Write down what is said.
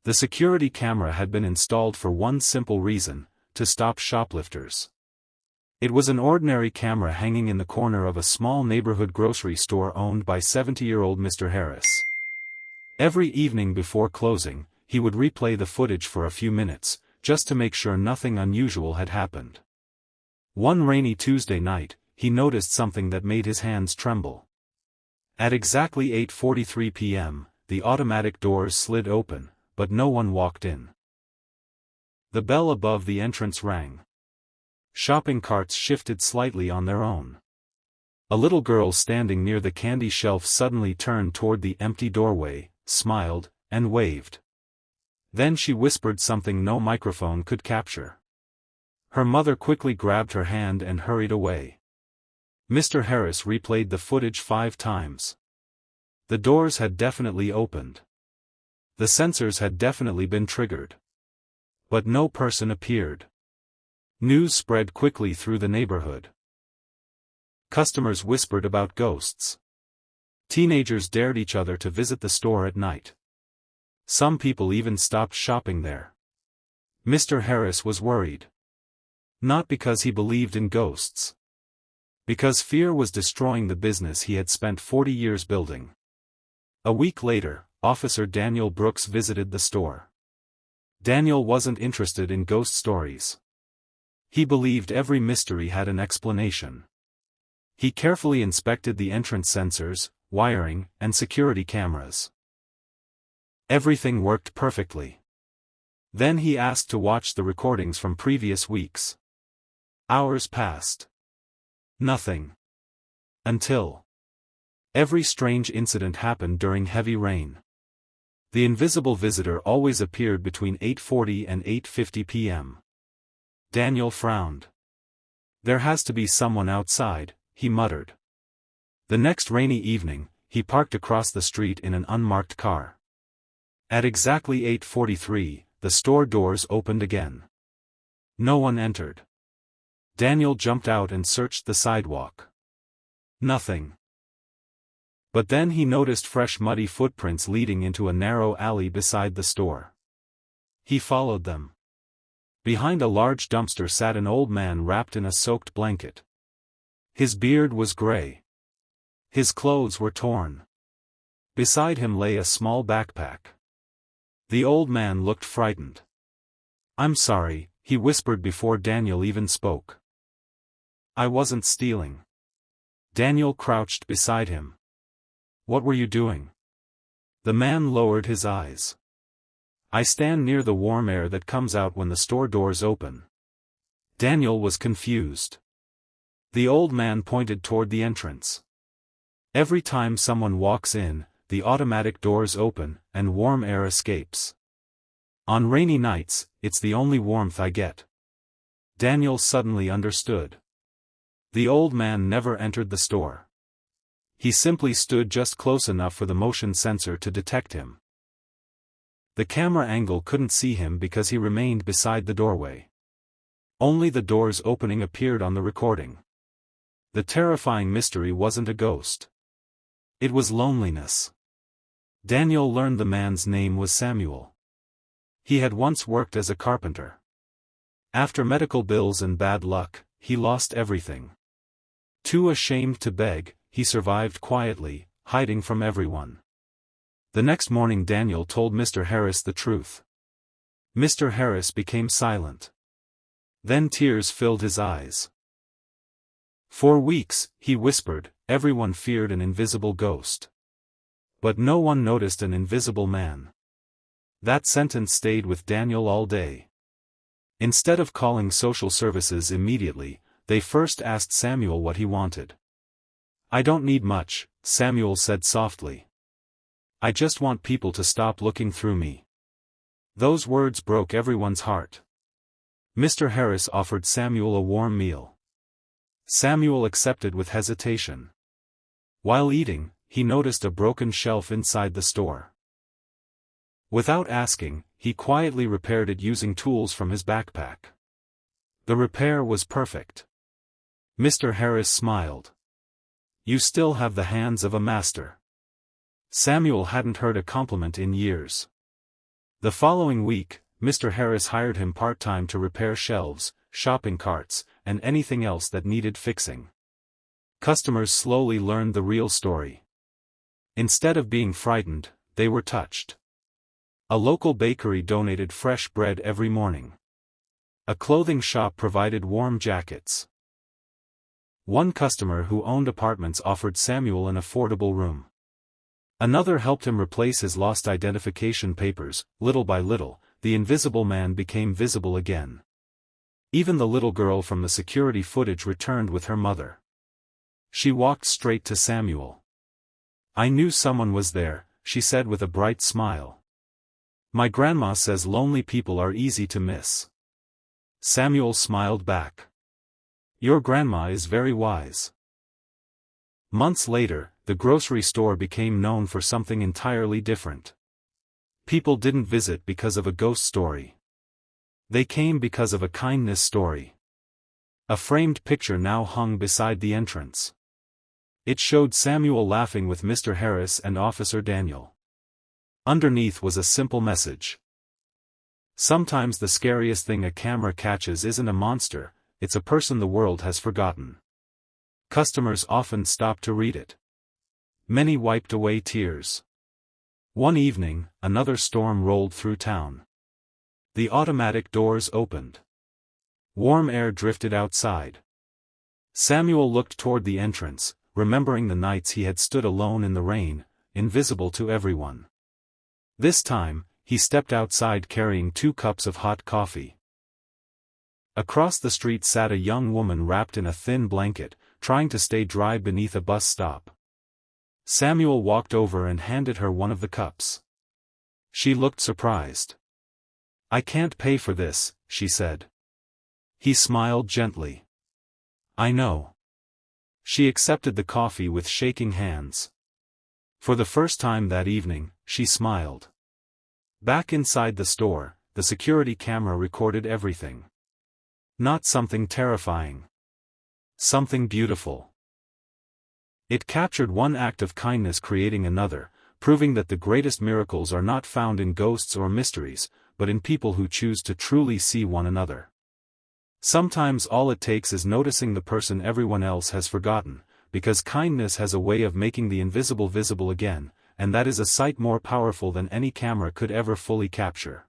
The security camera had been installed for one simple reason: to stop shoplifters. It was an ordinary camera hanging in the corner of a small neighborhood grocery store owned by 70-year-old Mr. Harris. Every evening before closing, he would replay the footage for a few minutes, just to make sure nothing unusual had happened. One rainy Tuesday night, he noticed something that made his hands tremble. At exactly 8:43 p.m., the automatic doors slid open, but no one walked in. The bell above the entrance rang. Shopping carts shifted slightly on their own. A little girl standing near the candy shelf suddenly turned toward the empty doorway, smiled, and waved. Then she whispered something no microphone could capture. Her mother quickly grabbed her hand and hurried away. Mr. Harris replayed the footage 5 times. The doors had definitely opened. The sensors had definitely been triggered. But no person appeared. News spread quickly through the neighborhood. Customers whispered about ghosts. Teenagers dared each other to visit the store at night. Some people even stopped shopping there. Mr. Harris was worried. Not because he believed in ghosts. Because fear was destroying the business he had spent 40 years building. A week later, Officer Daniel Brooks visited the store. Daniel wasn't interested in ghost stories. He believed every mystery had an explanation. He carefully inspected the entrance sensors, wiring, and security cameras. Everything worked perfectly. Then he asked to watch the recordings from previous weeks. Hours passed. Nothing. Until every strange incident happened during heavy rain. The invisible visitor always appeared between 8:40 and 8:50 p.m. Daniel frowned. There has to be someone outside, he muttered. The next rainy evening, he parked across the street in an unmarked car. At exactly 8:43, the store doors opened again. No one entered. Daniel jumped out and searched the sidewalk. Nothing. But then he noticed fresh muddy footprints leading into a narrow alley beside the store. He followed them. Behind a large dumpster sat an old man wrapped in a soaked blanket. His beard was gray. His clothes were torn. Beside him lay a small backpack. The old man looked frightened. "I'm sorry," he whispered before Daniel even spoke. "I wasn't stealing." Daniel crouched beside him. "What were you doing?" The man lowered his eyes. "I stand near the warm air that comes out when the store doors open." Daniel was confused. The old man pointed toward the entrance. "Every time someone walks in, the automatic doors open, and warm air escapes. On rainy nights, it's the only warmth I get." Daniel suddenly understood. The old man never entered the store. He simply stood just close enough for the motion sensor to detect him. The camera angle couldn't see him because he remained beside the doorway. Only the doors opening appeared on the recording. The terrifying mystery wasn't a ghost. It was loneliness. Daniel learned the man's name was Samuel. He had once worked as a carpenter. After medical bills and bad luck, he lost everything. Too ashamed to beg, he survived quietly, hiding from everyone. The next morning Daniel told Mr. Harris the truth. Mr. Harris became silent. Then tears filled his eyes. "For weeks," he whispered, "everyone feared an invisible ghost. But no one noticed an invisible man." That sentence stayed with Daniel all day. Instead of calling social services immediately, they first asked Samuel what he wanted. "I don't need much," Samuel said softly. "I just want people to stop looking through me." Those words broke everyone's heart. Mr. Harris offered Samuel a warm meal. Samuel accepted with hesitation. While eating, he noticed a broken shelf inside the store. Without asking, he quietly repaired it using tools from his backpack. The repair was perfect. Mr. Harris smiled. "You still have the hands of a master." Samuel hadn't heard a compliment in years. The following week, Mr. Harris hired him part-time to repair shelves, shopping carts, and anything else that needed fixing. Customers slowly learned the real story. Instead of being frightened, they were touched. A local bakery donated fresh bread every morning. A clothing shop provided warm jackets. One customer who owned apartments offered Samuel an affordable room. Another helped him replace his lost identification papers. Little by little, the invisible man became visible again. Even the little girl from the security footage returned with her mother. She walked straight to Samuel. "I knew someone was there," she said with a bright smile. "My grandma says lonely people are easy to miss." Samuel smiled back. "Your grandma is very wise." Months later, the grocery store became known for something entirely different. People didn't visit because of a ghost story. They came because of a kindness story. A framed picture now hung beside the entrance. It showed Samuel laughing with Mr. Harris and Officer Daniel. Underneath was a simple message. Sometimes the scariest thing a camera catches isn't a monster, it's a person the world has forgotten. Customers often stopped to read it. Many wiped away tears. One evening, another storm rolled through town. The automatic doors opened. Warm air drifted outside. Samuel looked toward the entrance, remembering the nights he had stood alone in the rain, invisible to everyone. This time, he stepped outside carrying 2 cups of hot coffee. Across the street sat a young woman wrapped in a thin blanket, trying to stay dry beneath a bus stop. Samuel walked over and handed her one of the cups. She looked surprised. "I can't pay for this," she said. He smiled gently. "I know." She accepted the coffee with shaking hands. For the first time that evening, she smiled. Back inside the store, the security camera recorded everything. Not something terrifying. Something beautiful. It captured one act of kindness creating another, proving that the greatest miracles are not found in ghosts or mysteries, but in people who choose to truly see one another. Sometimes all it takes is noticing the person everyone else has forgotten, because kindness has a way of making the invisible visible again, and that is a sight more powerful than any camera could ever fully capture.